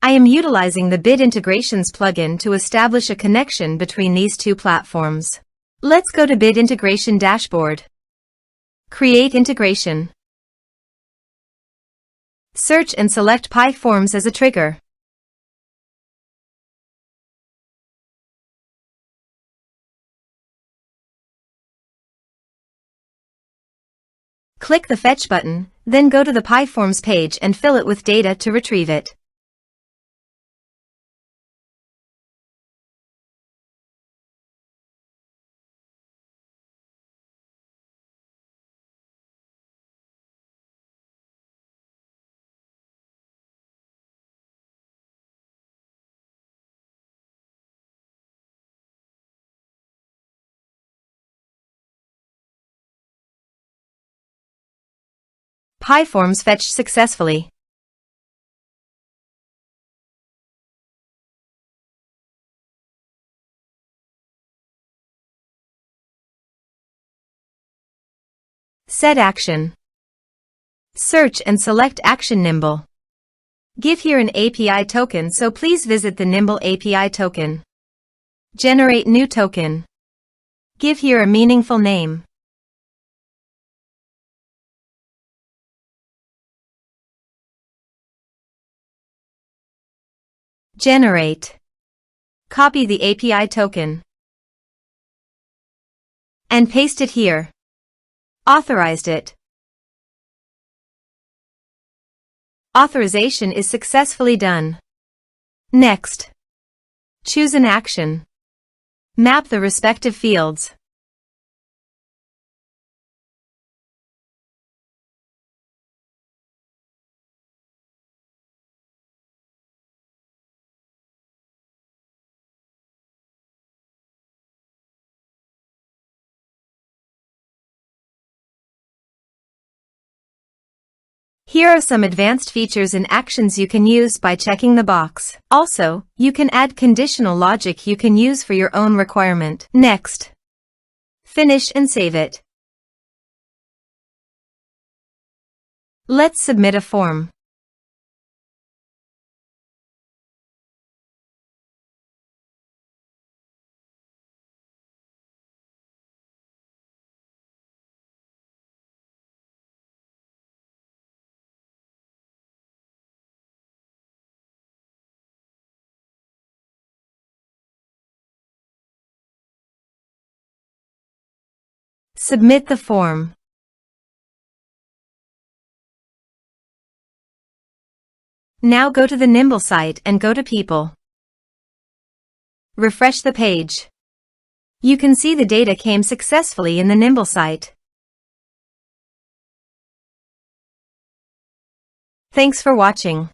I am utilizing the Bit Integrations plugin to establish a connection between these two platforms. Let's go to Bit Integration Dashboard. Create integration. Search and select PyForms as a trigger. Click the Fetch button, then go to the PyForms page and fill it with data to retrieve it. PyForms fetched successfully. Set action. Search and select Action Nimble. Give here an API token, so please visit the Nimble API token. Generate new token. Give here a meaningful name. Generate. Copy the API token and paste it here. Authorized it. Authorization is successfully done. Next. Choose an action. Map the respective fields. Here are some advanced features and actions you can use by checking the box. Also, you can add conditional logic you can use for your own requirement. Next. Finish and save it. Let's submit a form. Submit the form. Now go to the Nimble site and go to People. Refresh the page. You can see the data came successfully in the Nimble site. Thanks for watching.